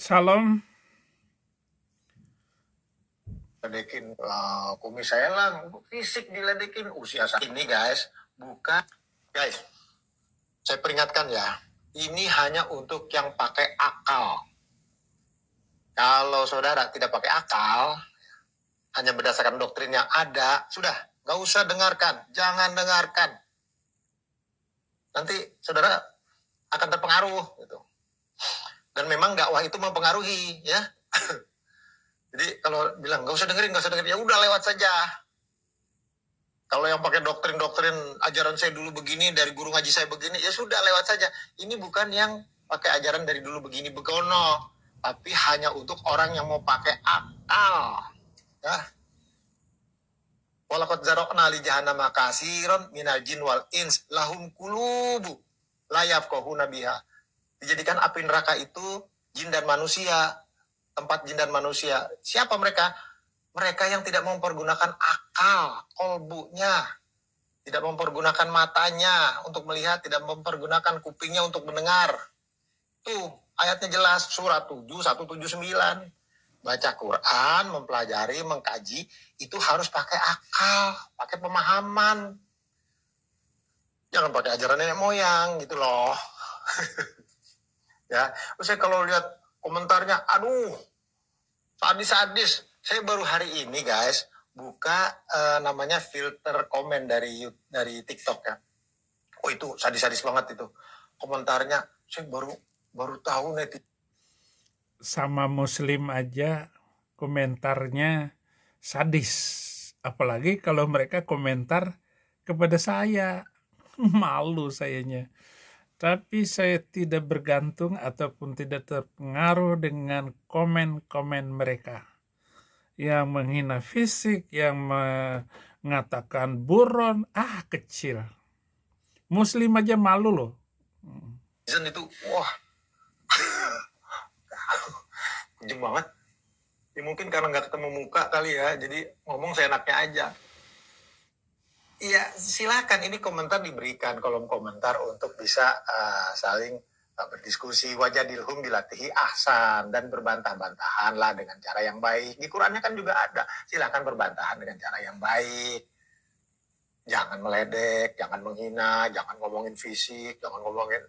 Salam. Ledekin kumis saya lah, fisik diledekin usia saat ini guys, bukan guys. Saya peringatkan ya, ini hanya untuk yang pakai akal. Kalau saudara tidak pakai akal, hanya berdasarkan doktrin yang ada, sudah nggak usah dengarkan, jangan dengarkan. Nanti saudara akan terpengaruh gitu. Dan memang dakwah itu mempengaruhi ya. Jadi kalau bilang nggak usah dengerin, ya udah lewat saja. Kalau yang pakai doktrin ajaran saya dulu begini, dari guru ngaji saya begini, ya sudah lewat saja. Ini bukan yang pakai ajaran dari dulu begini begono, tapi hanya untuk orang yang mau pakai akal. Ya. Walaqad zaraqna li jahannama katsiran minal jin wal ins lahum qulubu la yafqahuna biha. Dijadikan api neraka itu jin dan manusia, tempat jin dan manusia. Siapa mereka? Mereka yang tidak mempergunakan akal, kolbunya, tidak mempergunakan matanya untuk melihat, tidak mempergunakan kupingnya untuk mendengar. Tuh, ayatnya jelas, surat 7, 179. Baca Quran, mempelajari, mengkaji, itu harus pakai akal, pakai pemahaman. Jangan pakai ajaran nenek moyang, gitu loh. Ya, terus saya kalau lihat komentarnya, aduh, sadis-sadis. Saya baru hari ini guys buka namanya filter komen dari TikTok ya. Oh itu sadis-sadis banget itu komentarnya. Saya baru tahu netizen. Sama muslim aja komentarnya sadis. Apalagi kalau mereka komentar kepada saya. Malu sayanya. Tapi saya tidak bergantung ataupun tidak terpengaruh dengan komen-komen mereka. Yang menghina fisik, yang mengatakan buron, kecil. Muslim aja malu loh. Itu, wah, kejam banget. Ya mungkin karena nggak ketemu muka kali ya, jadi ngomong seenaknya aja. Iya, silakan ini komentar diberikan kolom komentar untuk bisa saling berdiskusi. Wajadilhum bilatihi ahsan, dan berbantah-bantahan lah dengan cara yang baik. Di Qurannya kan juga ada, silakan berbantahan dengan cara yang baik. Jangan meledek, jangan menghina, jangan ngomongin fisik, jangan ngomongin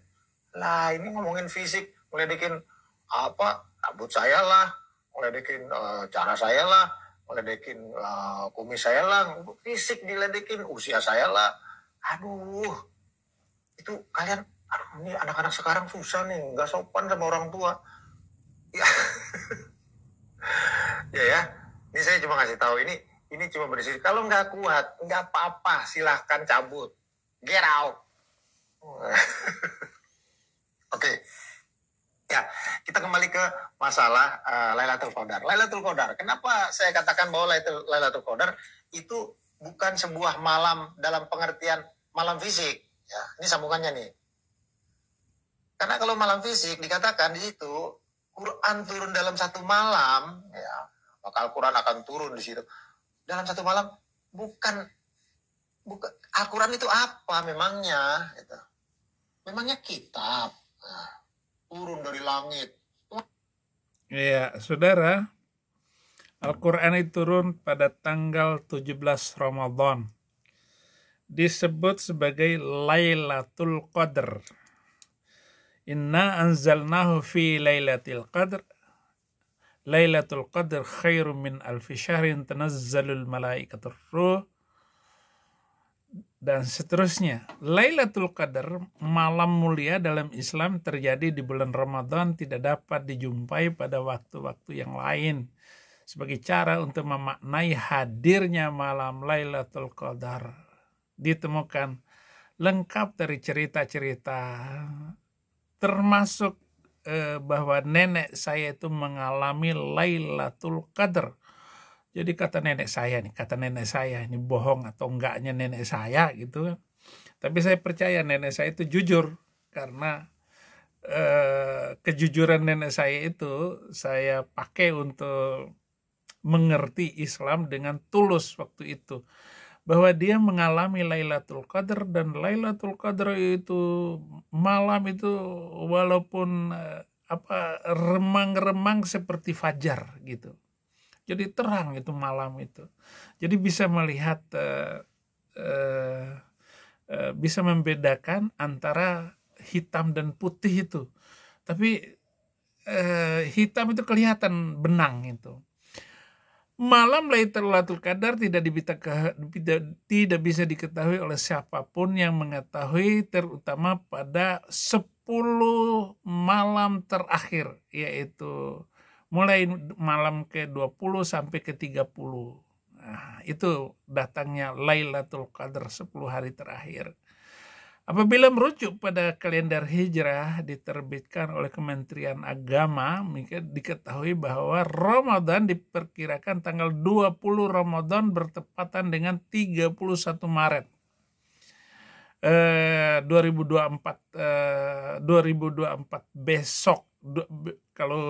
lah, ini ngomongin fisik, meledekin apa, rambut saya lah, meledekin cara saya lah, meledekin kumis saya lah, fisik diledekin usia saya lah. Aduh, itu kalian, ini anak-anak sekarang susah nih, nggak sopan sama orang tua. Ya, ya, ini saya cuma ngasih tahu, ini cuma berdiskusi. Kalau nggak kuat, nggak apa-apa, silahkan cabut, get out. Oke. Ya, kita kembali ke masalah Lailatul Qadar. Lailatul Qadar. Kenapa saya katakan bahwa Lailatul Qadar itu bukan sebuah malam dalam pengertian malam fisik? Ya, ini sambungannya nih. Karena kalau malam fisik dikatakan di situ Quran turun dalam satu malam, ya, maka Al-Quran akan turun di situ dalam satu malam. Bukan Al-Quran itu apa memangnya? Gitu. Memangnya kitab. Nah, turun dari langit. Ya, saudara, Al-Quran itu turun pada tanggal 17 Ramadan. Disebut sebagai Lailatul Qadar. Inna anzalnahu fi Lailatul Qadar. Lailatul Qadar khairum min alfi syahrin tanazzalul malaikatur ruh. Dan seterusnya. Lailatul Qadar, malam mulia dalam Islam, terjadi di bulan Ramadan, tidak dapat dijumpai pada waktu-waktu yang lain. Sebagai cara untuk memaknai hadirnya malam Lailatul Qadar, ditemukan lengkap dari cerita-cerita, termasuk bahwa nenek saya itu mengalami Lailatul Qadar. Jadi kata nenek saya, ini bohong atau enggaknya nenek saya gitu. Tapi saya percaya nenek saya itu jujur, karena kejujuran nenek saya itu saya pakai untuk mengerti Islam dengan tulus waktu itu. Bahwa dia mengalami Lailatul Qadar, dan Lailatul Qadar itu malam itu walaupun remang-remang seperti fajar gitu. Jadi terang itu malam itu. Jadi bisa melihat bisa membedakan antara hitam dan putih itu. Tapi hitam itu kelihatan benang itu. Malam Lailatul Qadar tidak bisa diketahui oleh siapapun yang mengetahui, terutama pada 10 malam terakhir, yaitu mulai malam ke-20 sampai ke-30. Nah, itu datangnya Lailatul Qadar 10 hari terakhir. Apabila merujuk pada kalender hijrah diterbitkan oleh Kementerian Agama, diketahui bahwa Ramadan diperkirakan tanggal 20 Ramadan bertepatan dengan 31 Maret 2024 besok. Kalau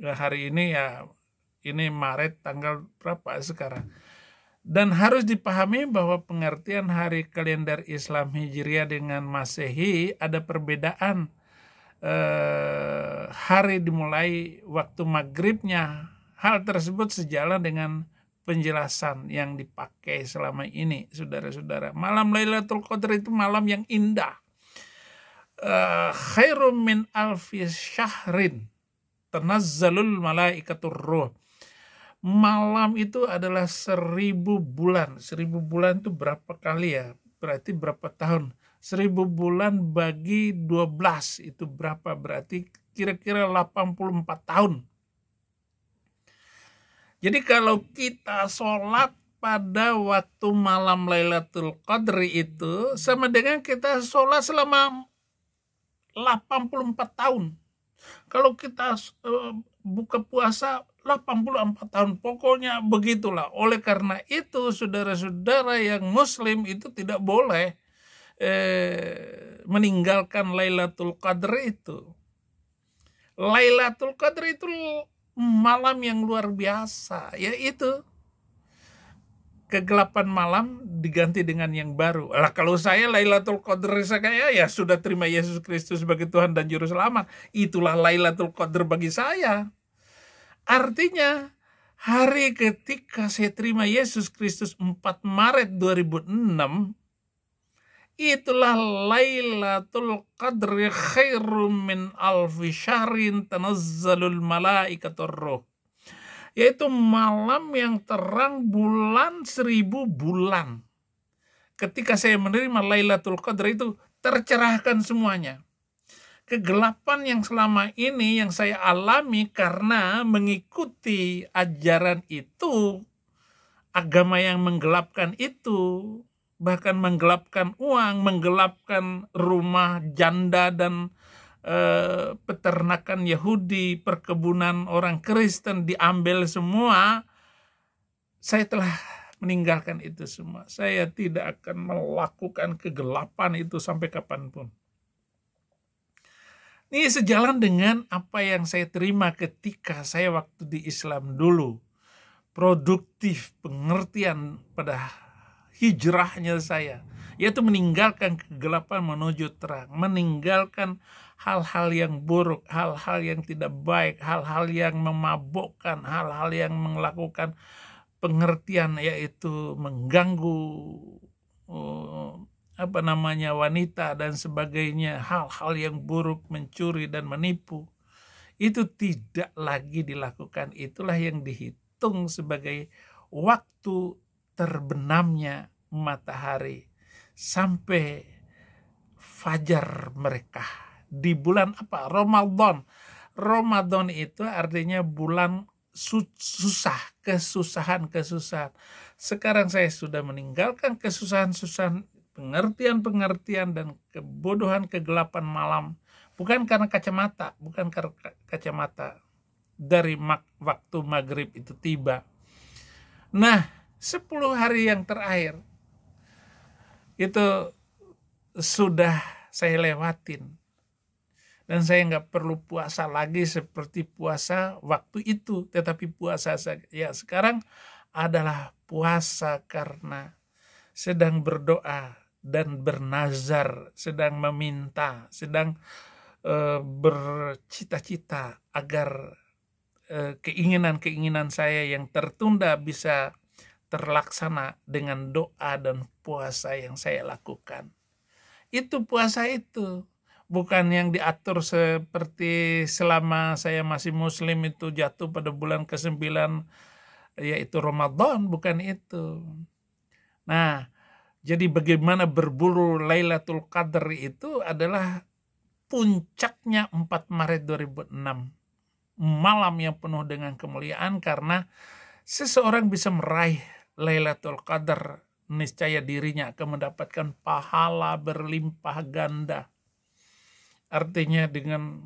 hari ini ya ini Maret tanggal berapa sekarang? Dan harus dipahami bahwa pengertian hari kalender Islam Hijriah dengan Masehi ada perbedaan. Hari dimulai waktu maghribnya. Hal tersebut sejalan dengan penjelasan yang dipakai selama ini, saudara-saudara. Malam Lailatul Qadar itu malam yang indah. Khairum min alfi syahrin tanazzalul malaikatur ruh. Malam itu adalah 1000 bulan. 1000 bulan itu berapa kali ya? Berarti berapa tahun? 1000 bulan bagi 12 itu berapa? Berarti kira-kira 84 tahun. Jadi kalau kita sholat pada waktu malam Lailatul Qadri itu sama dengan kita sholat selama 84 tahun. Kalau kita buka puasa 84 tahun, pokoknya begitulah. Oleh karena itu, saudara-saudara yang muslim itu tidak boleh meninggalkan Lailatul Qadar itu. Lailatul Qadar itu malam yang luar biasa, yaitu kegelapan malam diganti dengan yang baru. Lah kalau saya Lailatul Qadar saya ya sudah terima Yesus Kristus sebagai Tuhan dan Juru Selamat. Itulah Lailatul Qadar bagi saya. Artinya hari ketika saya terima Yesus Kristus 4 Maret 2006, itulah Lailatul Qadri khairum min alfi syahrin tanazzalul malaikatur ruh. Yaitu malam yang terang bulan 1000 bulan. Ketika saya menerima Lailatul Qadar itu tercerahkan semuanya. Kegelapan yang selama ini yang saya alami karena mengikuti ajaran itu, agama yang menggelapkan itu, bahkan menggelapkan uang, menggelapkan rumah janda dan peternakan Yahudi, perkebunan orang Kristen diambil semua. Saya telah meninggalkan itu semua. Saya tidak akan melakukan kegelapan itu sampai kapanpun. Ini sejalan dengan apa yang saya terima ketika saya waktu di Islam dulu. Produktif, pengertian pada hijrahnya saya. Yaitu meninggalkan kegelapan menuju terang. Meninggalkan hal-hal yang buruk, hal-hal yang tidak baik, hal-hal yang memabukkan, hal-hal yang melakukan pengertian yaitu mengganggu wanita dan sebagainya, hal-hal yang buruk, mencuri dan menipu, itu tidak lagi dilakukan. Itulah yang dihitung sebagai waktu terbenamnya matahari sampai fajar mereka di bulan apa? Ramadan. Ramadan itu artinya bulan susah, kesusahan. Sekarang saya sudah meninggalkan kesusahan-kesusahan, pengertian dan kebodohan kegelapan malam, bukan karena kacamata, dari waktu maghrib itu tiba. Nah, 10 hari yang terakhir itu sudah saya lewatin, dan saya nggak perlu puasa lagi seperti puasa waktu itu, tetapi puasa saya sekarang adalah puasa karena sedang berdoa dan bernazar, sedang meminta, sedang bercita-cita agar keinginan-keinginan saya yang tertunda bisa terlaksana dengan doa dan puasa yang saya lakukan. Itu puasa itu. Bukan yang diatur seperti selama saya masih muslim itu jatuh pada bulan ke-9, yaitu Ramadan, bukan itu. Nah, jadi bagaimana berburu Lailatul Qadar itu adalah puncaknya 4 Maret 2006. Malam yang penuh dengan kemuliaan karena seseorang bisa meraih Lailatul Qadar, niscaya dirinya akan mendapatkan pahala berlimpah ganda. Artinya dengan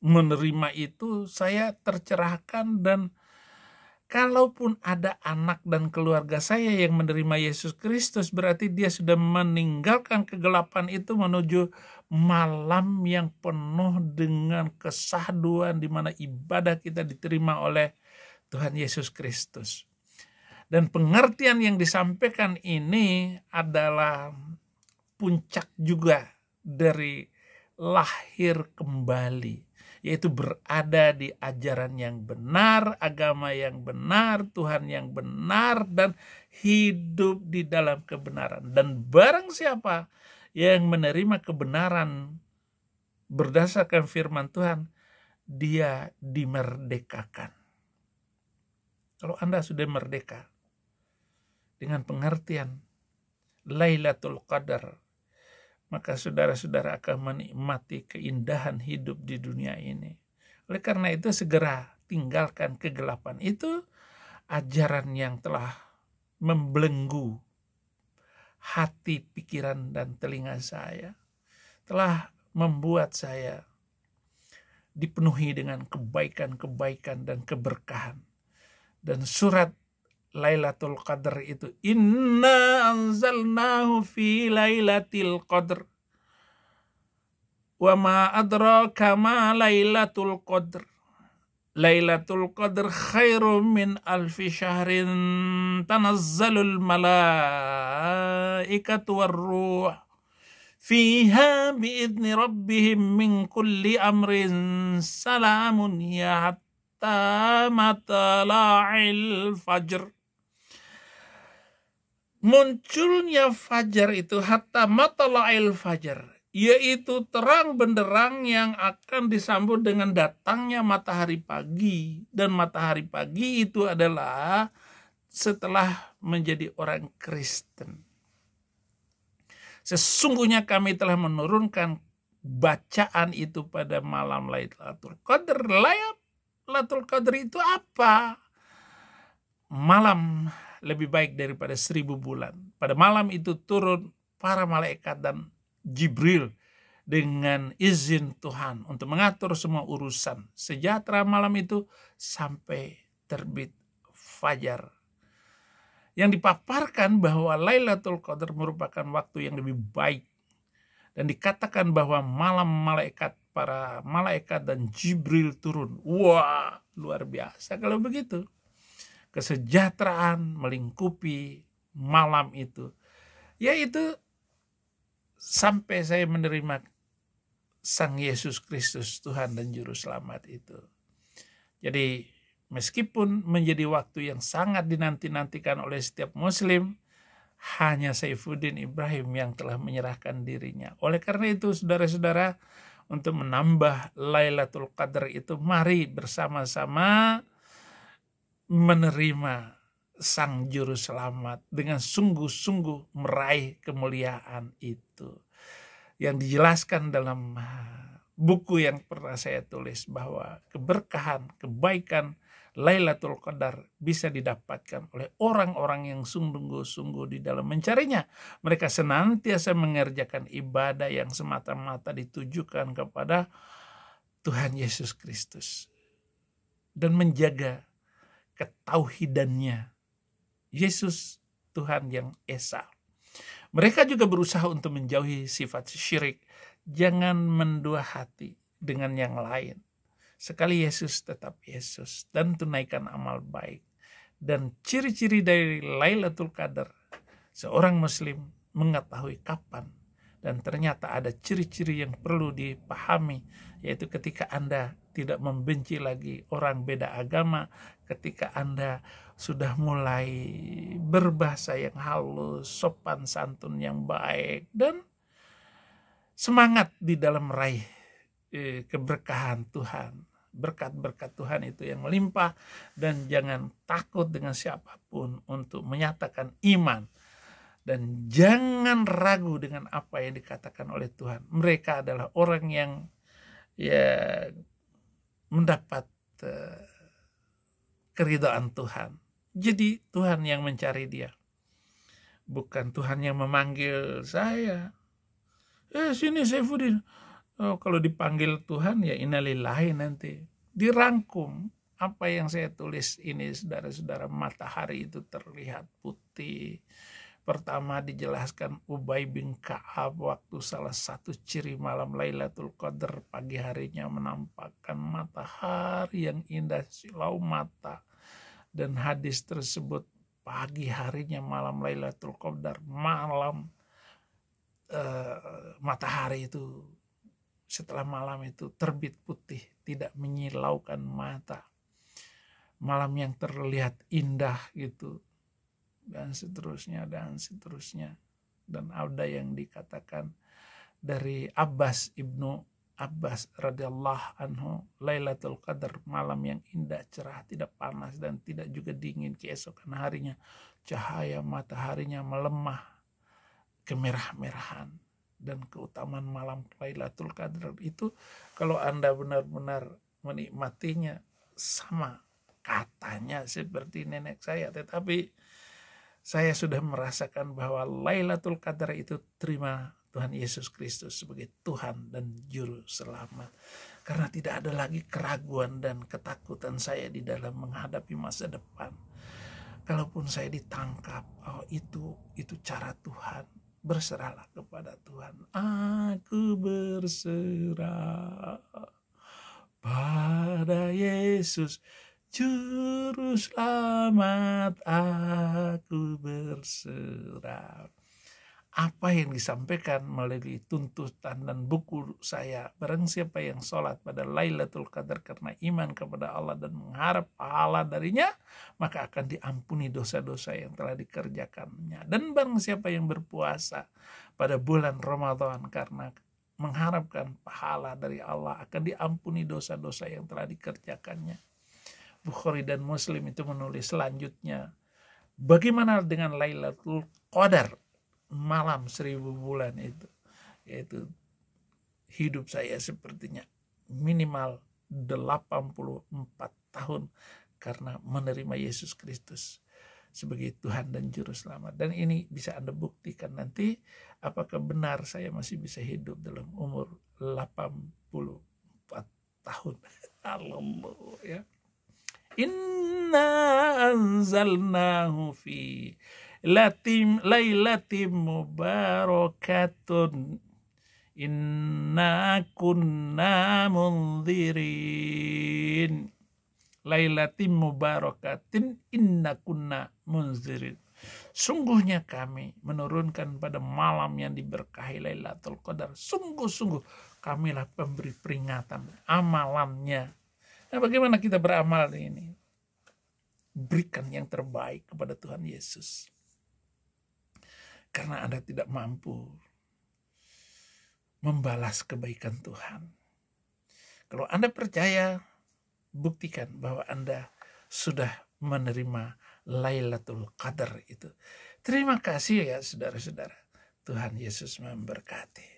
menerima itu saya tercerahkan, dan kalaupun ada anak dan keluarga saya yang menerima Yesus Kristus, berarti dia sudah meninggalkan kegelapan itu menuju malam yang penuh dengan kesahduan di mana ibadah kita diterima oleh Tuhan Yesus Kristus. Dan pengertian yang disampaikan ini adalah puncak juga dari lahir kembali, yaitu berada di ajaran yang benar, agama yang benar, Tuhan yang benar, dan hidup di dalam kebenaran. Dan barang siapa yang menerima kebenaran berdasarkan firman Tuhan, dia dimerdekakan. Kalau Anda sudah merdeka dengan pengertian Lailatul Qadar, maka saudara-saudara akan menikmati keindahan hidup di dunia ini. Oleh karena itu segera tinggalkan kegelapan. Itu ajaran yang telah membelenggu hati, pikiran, dan telinga saya. Telah membuat saya dipenuhi dengan kebaikan-kebaikan dan keberkahan. Dan surat Lailatul Qadar itu, inna anzalnahu fi lailatul qadr wa ma adraka ma lailatul qadr lailatul qadr khairum min alfi syahrin tanazzalul malaikatu warruh fiha biidni rabbihim min kulli amrin salamun ya hatta matla'il fajr. Munculnya fajar itu hatta matla'il fajar, yaitu terang benderang yang akan disambut dengan datangnya matahari pagi. Dan matahari pagi itu adalah setelah menjadi orang Kristen. Sesungguhnya kami telah menurunkan bacaan itu pada malam Lailatul Qadar. Lailatul Qadar itu apa? Malam lebih baik daripada 1000 bulan. Pada malam itu turun para malaikat dan Jibril dengan izin Tuhan untuk mengatur semua urusan. Sejahtera malam itu sampai terbit fajar. Yang dipaparkan bahwa Lailatul Qadar merupakan waktu yang lebih baik. Dan dikatakan bahwa malam para malaikat dan Jibril turun. Wah, luar biasa kalau begitu. Kesejahteraan melingkupi malam itu, yaitu sampai saya menerima Sang Yesus Kristus Tuhan dan Juru Selamat itu. Jadi meskipun menjadi waktu yang sangat dinanti-nantikan oleh setiap muslim, hanya Saifuddin Ibrahim yang telah menyerahkan dirinya. Oleh karena itu saudara-saudara, untuk menambah Lailatul Qadar itu, mari bersama-sama menerima Sang Juru Selamat dengan sungguh-sungguh meraih kemuliaan itu. Yang dijelaskan dalam buku yang pernah saya tulis bahwa keberkahan, kebaikan Lailatul Qadar bisa didapatkan oleh orang-orang yang sungguh-sungguh di dalam mencarinya. Mereka senantiasa mengerjakan ibadah yang semata-mata ditujukan kepada Tuhan Yesus Kristus dan menjaga ketauhidannya, Yesus Tuhan yang Esa. Mereka juga berusaha untuk menjauhi sifat syirik. Jangan mendua hati dengan yang lain. Sekali Yesus tetap Yesus, dan tunaikan amal baik. Dan ciri-ciri dari Lailatul Qadar, seorang muslim mengetahui kapan Dan ternyata ada ciri-ciri yang perlu dipahami, yaitu ketika Anda tidak membenci lagi orang beda agama, ketika Anda sudah mulai berbahasa yang halus, sopan santun yang baik, dan semangat di dalam meraih keberkahan Tuhan. Berkat-berkat Tuhan itu yang melimpah, dan jangan takut dengan siapapun untuk menyatakan iman. Dan jangan ragu dengan apa yang dikatakan oleh Tuhan. Mereka adalah orang yang mendapat keridhaan Tuhan. Jadi Tuhan yang mencari dia. Bukan Tuhan yang memanggil saya. Sini Saifuddin. Kalau dipanggil Tuhan ya innalillahi nanti. Dirangkum. Apa yang saya tulis ini, saudara-saudara, matahari itu terlihat putih. Pertama dijelaskan Ubay bin Ka'ab waktu salah satu ciri malam Lailatul Qadar, pagi harinya menampakkan matahari yang indah silau mata. Dan hadis tersebut pagi harinya malam Lailatul Qadar, malam matahari itu setelah malam itu terbit putih, tidak menyilaukan mata. Malam yang terlihat indah gitu. Dan seterusnya. Dan ada yang dikatakan dari Abbas ibnu Abbas radhiyallahu anhu, Lailatul Qadar, malam yang indah, cerah, tidak panas dan tidak juga dingin. Keesokan harinya cahaya mataharinya melemah kemerah-merahan. Dan keutamaan malam Lailatul Qadar itu, kalau Anda benar-benar menikmatinya, sama katanya seperti nenek saya, tetapi saya sudah merasakan bahwa Lailatul Qadar itu terima Tuhan Yesus Kristus sebagai Tuhan dan Juru Selamat. Karena tidak ada lagi keraguan dan ketakutan saya di dalam menghadapi masa depan. Kalaupun saya ditangkap, itu cara Tuhan. Berserahlah kepada Tuhan. Aku berserah pada Yesus Juru Selamat, aku berserah. Apa yang disampaikan melalui tuntutan dan buku saya, barang siapa yang sholat pada Lailatul Qadar karena iman kepada Allah dan mengharap pahala darinya, maka akan diampuni dosa-dosa yang telah dikerjakannya. Dan barang siapa yang berpuasa pada bulan Ramadan karena mengharapkan pahala dari Allah, akan diampuni dosa-dosa yang telah dikerjakannya. Bukhari dan Muslim itu menulis selanjutnya, bagaimana dengan Lailatul Qadar, malam 1000 bulan itu, yaitu hidup saya sepertinya minimal 84 tahun karena menerima Yesus Kristus sebagai Tuhan dan Juru Selamat. Dan ini bisa Anda buktikan nanti apakah benar saya masih bisa hidup dalam umur 84 tahun. Allah ya. Inna anzalnahu fi lailatim mubarakatun inna kunna munzirin. Lailatim mubarakatin inna kunna munzirin. Sungguhnya kami menurunkan pada malam yang diberkahi Lailatul Qadar. Sungguh-sungguh kamilah pemberi peringatan amalannya. Nah, bagaimana kita beramal ini? Berikan yang terbaik kepada Tuhan Yesus. Karena Anda tidak mampu membalas kebaikan Tuhan. Kalau Anda percaya, buktikan bahwa Anda sudah menerima Lailatul Qadar itu. Terima kasih ya saudara-saudara. Tuhan Yesus memberkati.